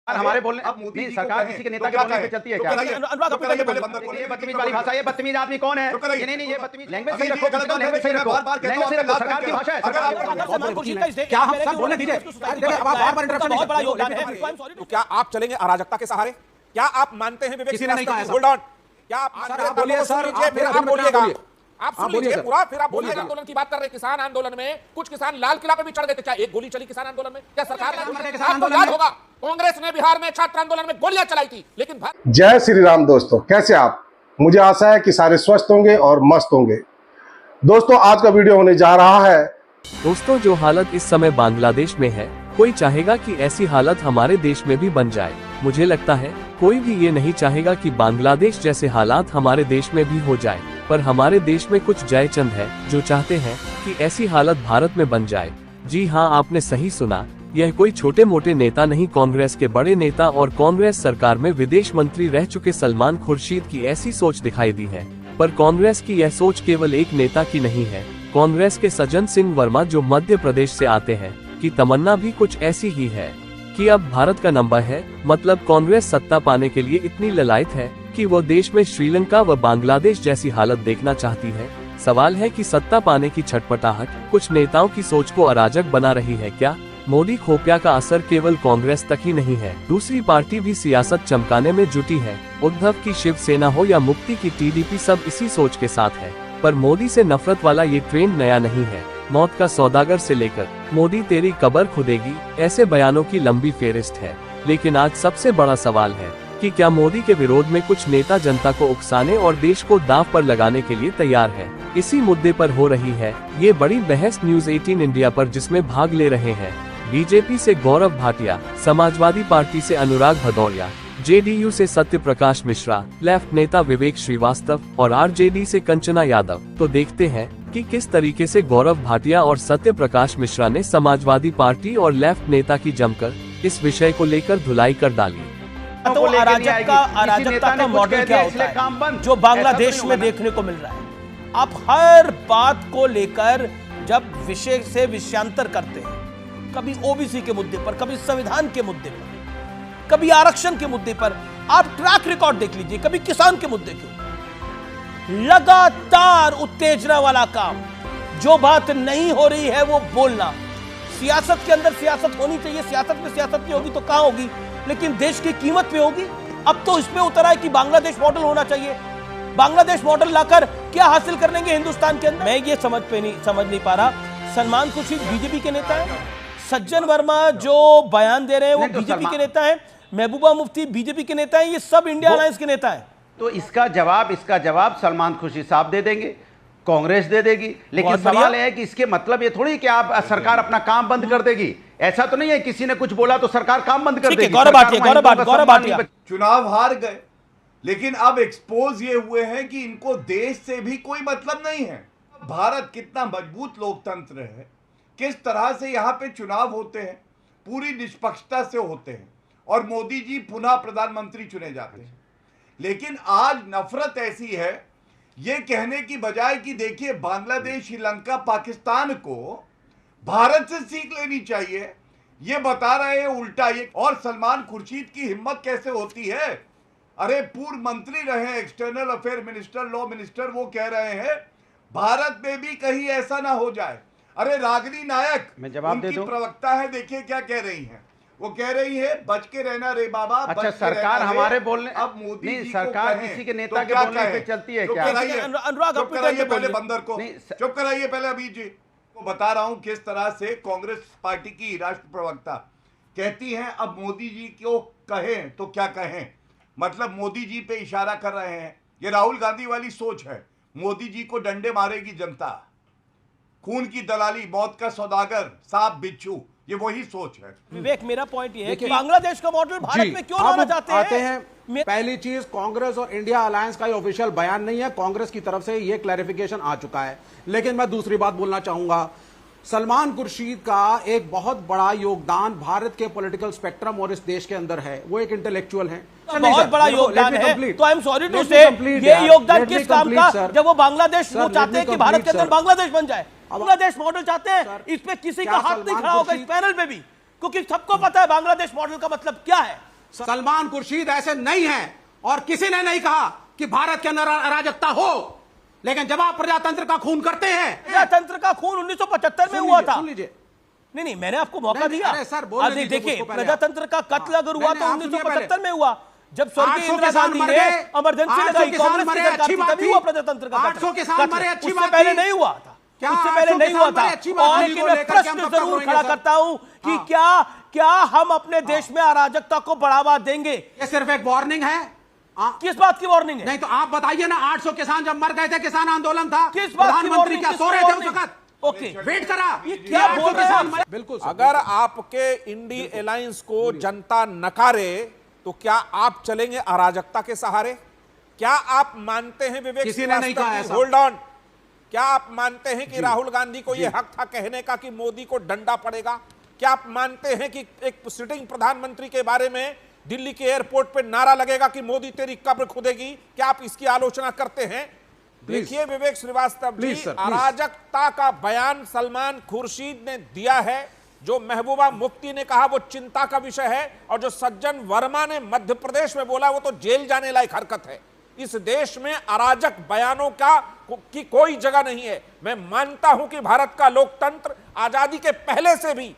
हमारे बोलने अब मोदी सरकार किसी के नेता के बोलने पे चलती है क्या? ये बदतमीज वाली भाषा, ये बदतमीज आदमी कौन है? नहीं ये बदतमीज लैंग्वेज सही रखो, लैंग्वेज सही रखो, लैंग्वेज सही रखो, सरकार की भाषा है। क्या हम सब बोलने दीजिए? बार-बार इंटरप्शन बहुत बड़ा योगदान है। तो क्या आप चलेंगे अराजकता के सहारे? क्या आप मानते हैं विवेक? किसी ने नहीं कहा। होल्ड ऑन, क्या आप बोलिए सर, फिर आप बोलिएगा, आप सुन लीजिए पूरा, फिर आप बोलिए। आंदोलन की बात कर रहे हैं, किसान आंदोलन में कुछ किसान लाल किला पे भी चढ़ गए थे। क्या एक गोली चली किसान आंदोलन में? क्या सरकार आपको याद होगा कांग्रेस ने बिहार में छात्र आंदोलन में गोलियां चलाई थी, लेकिन जय श्री राम दोस्तों, कैसे आप? मुझे आशा है कि सारे स्वस्थ होंगे और मस्त होंगे। दोस्तों आज का वीडियो होने जा रहा है। दोस्तों जो हालत इस समय बांग्लादेश में है, कोई चाहेगा कि ऐसी हालत हमारे देश में भी बन जाए। मुझे लगता है कोई भी ये नहीं चाहेगा कि बांग्लादेश जैसे हालात हमारे देश में भी हो जाए, पर हमारे देश में कुछ जयचंद है जो चाहते हैं कि ऐसी हालत भारत में बन जाए। जी हाँ, आपने सही सुना, यह कोई छोटे मोटे नेता नहीं, कांग्रेस के बड़े नेता और कांग्रेस सरकार में विदेश मंत्री रह चुके सलमान खुर्शीद की ऐसी सोच दिखाई दी है। पर कांग्रेस की यह सोच केवल एक नेता की नहीं है। कांग्रेस के सज्जन सिंह वर्मा जो मध्य प्रदेश से आते हैं की तमन्ना भी कुछ ऐसी ही है कि अब भारत का नंबर है। मतलब कांग्रेस सत्ता पाने के लिए इतनी ललायत है कि वो देश में श्रीलंका व बांग्लादेश जैसी हालत देखना चाहती है। सवाल है कि सत्ता पाने की छटपटाहट कुछ नेताओं की सोच को अराजक बना रही है क्या? मोदी खोपिया का असर केवल कांग्रेस तक ही नहीं है, दूसरी पार्टी भी सियासत चमकाने में जुटी है। उद्धव की शिवसेना हो या मुक्ति की टीडीपी, सब इसी सोच के साथ है। पर मोदी से नफरत वाला ये ट्रेंड नया नहीं है। मौत का सौदागर से लेकर मोदी तेरी कब्र खुदेगी, ऐसे बयानों की लंबी फेहरिस्त है। लेकिन आज सबसे बड़ा सवाल है कि क्या मोदी के विरोध में कुछ नेता जनता को उकसाने और देश को दांव पर लगाने के लिए तैयार है? इसी मुद्दे पर हो रही है ये बड़ी बहस न्यूज 18 इंडिया पर, जिसमें भाग ले रहे हैं बीजेपी से गौरव भाटिया, समाजवादी पार्टी से अनुराग भदौरिया, जेडीयू से सत्य प्रकाश मिश्रा, लेफ्ट नेता विवेक श्रीवास्तव और आरजेडी से कंचना यादव। तो देखते हैं कि किस तरीके से गौरव भाटिया और सत्य प्रकाश मिश्रा ने समाजवादी पार्टी और लेफ्ट नेता की जमकर इस विषय को लेकर धुलाई कर डाली। तो अराजकता का मॉडल क्या होता है जो बांग्लादेश में देखने को मिल रहा है? आप हर बात को लेकर जब विषय से विषयांतर करते हैं, कभी ओबीसी के मुद्दे पर, कभी संविधान के मुद्दे पर, कभी आरक्षण के मुद्दे पर, आप ट्रैक रिकॉर्ड देख लीजिए, कभी किसान के मुद्दे के, लगातार उत्तेजना वाला काम। जो बात नहीं हो रही है वो बोलना। सियासत के अंदर सियासत होनी चाहिए, सियासत में सियासत नहीं होगी तो कहां होगी? लेकिन देश की कीमत पे होगी। अब तो इसमें उतरा है कि बांग्लादेश मॉडल होना चाहिए। बांग्लादेश मॉडल लाकर क्या हासिल कर लेंगे हिंदुस्तान के अंदर? मैं ये समझ नहीं पा रहा। सलमान खुर्शीद बीजेपी के नेता है, सज्जन वर्मा जो बयान दे रहे हैं वो बीजेपी के नेता है, महबूबा मुफ्ती बीजेपी के नेता है, ये सब इंडिया अलायंस के नेता है। तो इसका जवाब सलमान खुर्शीद साहब दे देंगे, कांग्रेस दे देगी। लेकिन सवाल है कि इसके मतलब ये थोड़ी कि आप सरकार अपना काम बंद कर देगी। ऐसा तो नहीं है किसी ने कुछ बोला तो सरकार काम बंद कर देगी। गौरव भाटिया चुनाव हार गए, लेकिन अब एक्सपोज ये हुए हैं कि इनको देश से भी कोई मतलब नहीं है। भारत कितना मजबूत लोकतंत्र है, किस तरह से यहाँ पे चुनाव होते हैं, पूरी निष्पक्षता से होते हैं और मोदी जी पुनः प्रधानमंत्री चुने जाते हैं। लेकिन आज नफरत ऐसी है, ये कहने की बजाय कि देखिए बांग्लादेश, श्रीलंका, पाकिस्तान को भारत से सीख लेनी चाहिए, ये बता रहे हैं उल्टा ये। और सलमान खुर्शीद की हिम्मत कैसे होती है? अरे पूर्व मंत्री रहे, external affair minister, law minister, वो कह रहे हैं भारत में भी कहीं ऐसा ना हो जाए। अरे रागिनी नायक उनकी प्रवक्ता है, देखिए क्या कह रही हैं। वो कह रही है बच के रहना रे बाबा। अच्छा, सरकार हमारे बोलने, अब मोदी नहीं, जी सरकार किसी के नेता के बोलने पे चलती है क्या? अनुराग चुप कराइए पहले बंदर को, चुप कराइए पहले। अभी जी को बता रहा हूं किस तरह से कांग्रेस पार्टी की राष्ट्र प्रवक्ता कहती हैं अब मोदी जी को कहें तो क्या कहें। मतलब मोदी जी पे इशारा कर रहे हैं। ये राहुल गांधी वाली सोच है, मोदी जी को डंडे मारेगी जनता, खून की दलाली, मौत का सौदागर, सांप बिच्छू, ये वही सोच है। विवेक, मेरा पॉइंट ये है कि बांग्लादेश का मॉडल भारत में क्यों लाना चाहते हैं? पहली चीज, कांग्रेस और इंडिया अलायंस का ये ऑफिशियल बयान नहीं है, कांग्रेस की तरफ से ये क्लैरिफिकेशन आ चुका है। लेकिन मैं दूसरी बात बोलना चाहूंगा, सलमान खुर्शीद का एक बहुत बड़ा योगदान भारत के पॉलिटिकल स्पेक्ट्रम और इस देश के अंदर है। वो एक इंटेलेक्चुअल है, बहुत बड़ा योगदान है। तो आई एम सॉरी टू से, ये योगदान किस काम का जब वो बांग्लादेश, वो चाहते हैं कि भारत के अंदर बांग्लादेश बन जाए, बांग्लादेश मॉडल चाहते हैं। इस पे किसी का हाथ नहीं खड़ा होगा इस पैनल पे भी, क्योंकि सबको पता है बांग्लादेश मॉडल का मतलब क्या है। सलमान खुर्शीद ऐसे नहीं है और किसी ने नहीं कहा कि भारत के अंदर अराजकता हो, लेकिन जब आप प्रजातंत्र का खून करते हैं, प्रजातंत्र का खून 1975 में हुआ था। सुन लीजिए, नहीं, मैंने आपको मौका दिया। अरे सर, बोलने दीजिए देखिए, मुझको पहले। प्रजातंत्र का कत्ल अगर हुआ तो 1975 में हुआ, जब स्वर्गीय 800 इंदिरा किसान गांधी मर ने गए, इमरजेंसी 800 लगाई, किसान कांग्रेस मरे, की सरकार अच्छी थी, बात तभी थी। हुआ प्रजातंत्र का 800 किसान मरे, अच्छी उससे बात पहले थी। नहीं हुआ था, क्या उससे 800 पहले नहीं किसान हुआ मरे, था। अच्छी बात और थी, लेकिन को मैं लेकर के हम प्रश्न तब तक जरूर रोएंगे खड़ा सर। करता हूं कि क्या हम अपने देश में अराजकता को बढ़ावा देंगे? ये सिर्फ एक वार्निंग है। किस बात की वार्निंग है? नहीं तो आप बताइए ना, 800 किसान जब मर गए थे, किसान आंदोलन था, किस बात की प्रधानमंत्री वार्निंग? क्या सो रहे थे उस वक्त? ओके, वेट करा, ये क्या बोल रहे हैं आप? बिल्कुल सर, अगर आपके इंडी अलायंस को जनता नकारे तो क्या आप चलेंगे अराजकता के सहारे? क्या आप मानते हैं विवेक किसी ने नहीं कहा ऐसा। होल्ड ऑन, क्या आप मानते हैं कि राहुल गांधी को यह हक था कहने का कि मोदी को डंडा पड़ेगा? क्या आप मानते हैं कि एक सिटिंग प्रधानमंत्री के बारे में दिल्ली के एयरपोर्ट पे नारा लगेगा कि मोदी तेरी कब्र खुदेगी? क्या आप इसकी आलोचना करते हैं? देखिए विवेक श्रीवास्तव जी, अराजकता का बयान सलमान खुर्शीद ने दिया है। जो महबूबा मुफ्ती ने कहा वो चिंता का विषय है, और जो सज्जन वर्मा ने मध्य प्रदेश में बोला वो तो जेल जाने लायक हरकत है। इस देश में अराजक बयानों की कोई जगह नहीं है। मैं मानता हूं कि भारत का लोकतंत्र आजादी के पहले से भी,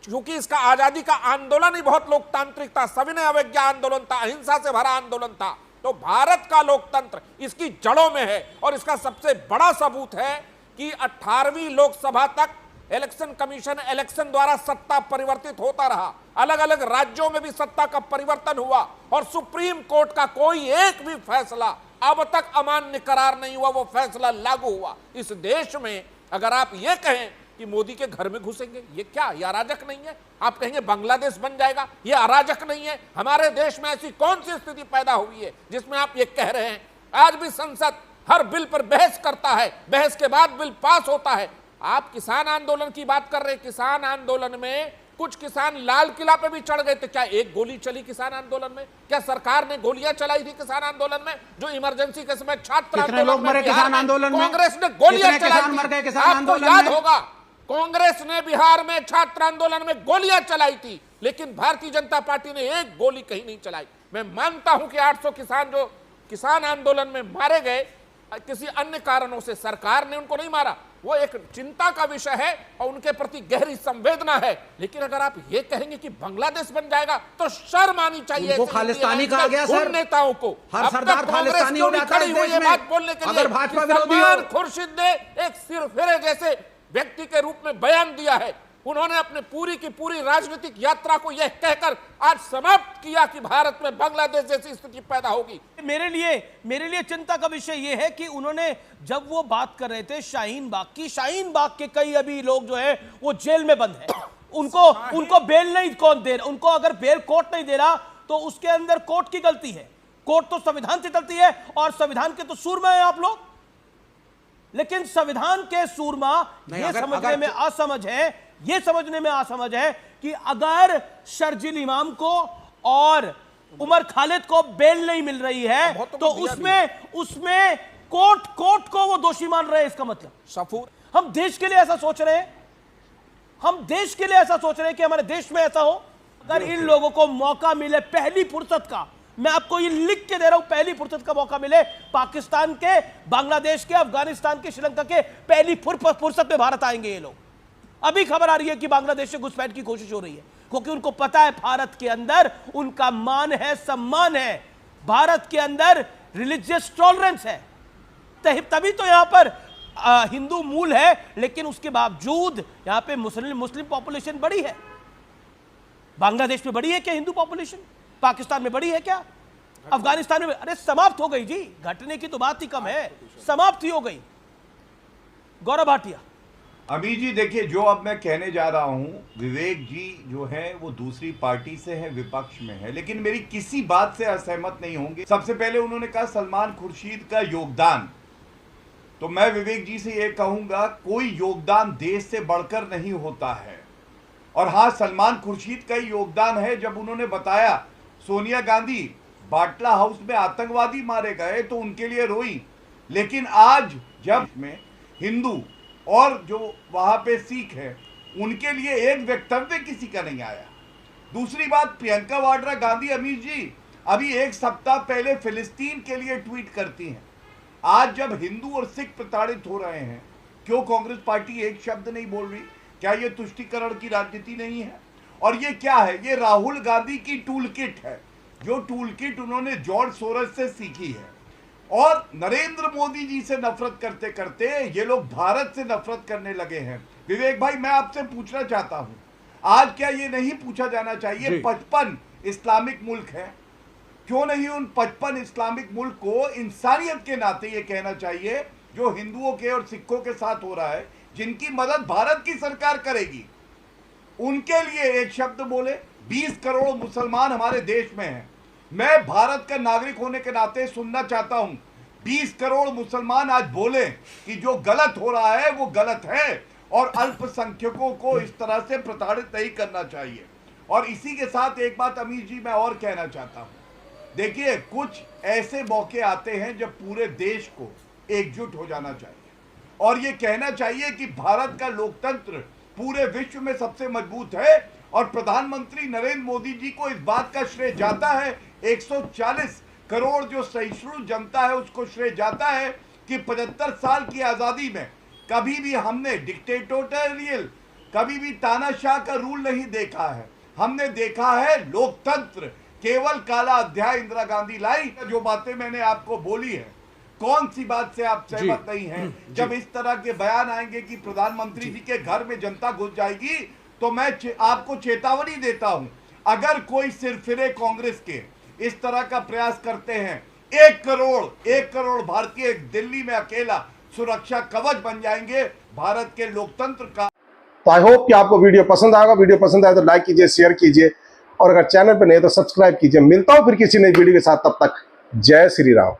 क्योंकि इसका आजादी का आंदोलन ही बहुत लोकतांत्रिक था, सविनय अवज्ञा आंदोलन था, अहिंसा से भरा आंदोलन था, तो भारत का लोकतंत्र इसकी जड़ों में है। और इसका सबसे बड़ा सबूत है कि 18वीं लोकसभा तक इलेक्शन कमीशन इलेक्शन द्वारा सत्ता परिवर्तित होता रहा, अलग अलग राज्यों में भी सत्ता का परिवर्तन हुआ, और सुप्रीम कोर्ट का कोई एक भी फैसला अब तक अमान्य करार नहीं हुआ, वो फैसला लागू हुआ। इस देश में अगर आप ये कहें कि मोदी के घर में घुसेंगे, ये क्या, ये अराजक नहीं है? आप कहेंगे बांग्लादेश बन जाएगा, ये अराजक नहीं है? हमारे देश में ऐसी कौन सी स्थिति पैदा हुई है जिसमें आप ये कह रहे हैं? आज भी संसद हर बिल पर बहस करता है, बहस के बाद बिल पास होता है। आप किसान आंदोलन की बात कर रहे हैं, किसान आंदोलन में कुछ किसान लाल किला पे भी चढ़ गए थे। क्या एक गोली चली किसान आंदोलन में? क्या सरकार ने गोलियां चलाई थी किसान आंदोलन में? जो इमरजेंसी के समय छात्र कितने लोग मरे किसान आंदोलन में? कांग्रेस ने गोलियां कितने चलाई किसान मर गए थी? किसान आपको आंदोलन याद में? होगा, कांग्रेस ने बिहार में छात्र आंदोलन में गोलियां चलाई थी, लेकिन भारतीय जनता पार्टी ने एक गोली कहीं नहीं चलाई। मैं मानता हूं कि 800 किसान जो किसान आंदोलन में मारे गए, किसी अन्य कारणों से सरकार ने उनको नहीं मारा, वो एक चिंता का विषय है और उनके प्रति गहरी संवेदना है। लेकिन अगर आप ये कहेंगे कि बांग्लादेश बन जाएगा तो शर्म आनी चाहिए। उनको खालिस्तानी कहा गया सर, उन नेताओं को। हर अब सरदार तक खालिस्तानी हो जाता है इस देश ये में, बात बोलने के लिए अगर भाजपा कि विरोधी सलमान हो। खुर्शीद ने एक सिरफिरे जैसे व्यक्ति के रूप में बयान दिया है। उन्होंने अपने पूरी की पूरी राजनीतिक यात्रा को यह कहकर आज समाप्त किया कि भारत में बांग्लादेश जैसी स्थिति पैदा होगी। मेरे लिए चिंता का विषय यह है कि उन्होंने जब वो बात कर रहे थे शाहीन बाग की, शाहीन बाग के कई अभी लोग जो है वो जेल में बंद है। उनको बेल नहीं कौन दे रहा? उनको अगर बेल कोर्ट नहीं दे रहा तो उसके अंदर कोर्ट की गलती है। कोर्ट तो संविधान से चलती है और संविधान के तो सूरमा है आप लोग, लेकिन संविधान के सूरमा ये समझने में असमझ है, ये समझने में असमझ है कि अगर शर्जील इमाम को और उमर खालिद को बेल नहीं मिल रही है तो उसमें कोर्ट को वो दोषी मान रहे हैं। इसका मतलब सफूर हम देश के लिए ऐसा सोच रहे हैं, हम देश के लिए ऐसा सोच रहे हैं कि हमारे देश में ऐसा हो। अगर इन लोगों को मौका मिले पहली फुर्सत का, मैं आपको ये लिख के दे रहा हूं, पहली फुर्सत का मौका मिले, पाकिस्तान के, बांग्लादेश के, अफगानिस्तान के, श्रीलंका के पहली फुर्सत में भारत आएंगे ये लोग। अभी खबर आ रही है कि बांग्लादेश से घुसपैठ की कोशिश हो रही है, क्योंकि उनको पता है भारत के अंदर उनका मान है, सम्मान है, भारत के अंदर रिलीजियस टॉलरेंस है। तभी तो यहां पर हिंदू मूल है, लेकिन उसके बावजूद यहां पे मुस्लिम पॉपुलेशन बड़ी है। बांग्लादेश में बड़ी है क्या हिंदू पॉपुलेशन? पाकिस्तान में बड़ी है क्या? अफगानिस्तान में? अरे समाप्त हो गई जी, घटने की तो बात ही कम है, समाप्त ही हो गई। गौरव भाटिया। अभी जी देखिए, जो अब मैं कहने जा रहा हूं, विवेक जी जो है वो दूसरी पार्टी से है, विपक्ष में है, लेकिन मेरी किसी बात से असहमत नहीं होंगे। सबसे पहले उन्होंने कहा सलमान खुर्शीद का योगदान, तो मैं विवेक जी से यह कहूंगा कोई योगदान देश से बढ़कर नहीं होता है। और हां, सलमान खुर्शीद का ही योगदान है जब उन्होंने बताया सोनिया गांधी बाटला हाउस में आतंकवादी मारे गए तो उनके लिए रोई, लेकिन आज जब में हिंदू और जो वहां पे सिख है उनके लिए एक वक्तव्य किसी का नहीं आया। दूसरी बात, प्रियंका वाड्रा गांधी अमीर जी अभी एक सप्ताह पहले फिलिस्तीन के लिए ट्वीट करती हैं। आज जब हिंदू और सिख प्रताड़ित हो रहे हैं, क्यों कांग्रेस पार्टी एक शब्द नहीं बोल रही? क्या ये तुष्टीकरण की राजनीति नहीं है? और ये क्या है? ये राहुल गांधी की टूल किट है, जो टूल किट उन्होंने जॉर्ज सोरस से सीखी है। और नरेंद्र मोदी जी से नफरत करते करते ये लोग भारत से नफरत करने लगे हैं। विवेक भाई, मैं आपसे पूछना चाहता हूं, आज क्या ये नहीं पूछा जाना चाहिए 55 इस्लामिक मुल्क हैं, क्यों नहीं उन 55 इस्लामिक मुल्क को इंसानियत के नाते ये कहना चाहिए जो हिंदुओं के और सिखों के साथ हो रहा है, जिनकी मदद भारत की सरकार करेगी, उनके लिए एक शब्द बोले। 20 करोड़ मुसलमान हमारे देश में हैं। मैं भारत का नागरिक होने के नाते सुनना चाहता हूं, 20 करोड़ मुसलमान आज बोले कि जो गलत हो रहा है वो गलत है और अल्पसंख्यकों को इस तरह से प्रताड़ित नहीं करना चाहिए। और इसी के साथ एक बात अमीर जी मैं और कहना चाहता हूं, देखिए कुछ ऐसे मौके आते हैं जब पूरे देश को एकजुट हो जाना चाहिए और ये कहना चाहिए कि भारत का लोकतंत्र पूरे विश्व में सबसे मजबूत है और प्रधानमंत्री नरेंद्र मोदी जी को इस बात का श्रेय जाता है, 140 करोड़ जो सहिष्णु जनता है उसको श्रेय जाता है कि 75 साल की आजादी में कभी भी हमने डिक्टेटोरियल, कभी भी तानाशाह का रूल नहीं देखा है। हमने देखा है लोकतंत्र। केवल काला अध्याय इंदिरा गांधी लाई। जो बातें मैंने आपको बोली है, कौन सी बात से आप सहमत नहीं हैं? जब इस तरह के बयान आएंगे कि प्रधानमंत्री जी के घर में जनता घुस जाएगी, तो मैं आपको चेतावनी देता हूं, अगर कोई सिरफिरे कांग्रेस के इस तरह का प्रयास करते हैं, 1 करोड़ भारतीय दिल्ली में अकेला सुरक्षा कवच बन जाएंगे भारत के लोकतंत्र का। तो आई होप कि आपको वीडियो पसंद आएगा। वीडियो पसंद आए तो लाइक कीजिए, शेयर कीजिए और अगर चैनल पर नहीं तो सब्सक्राइब कीजिए। मिलता हूं फिर किसी नई वीडियो के साथ, तब तक जय श्री राम।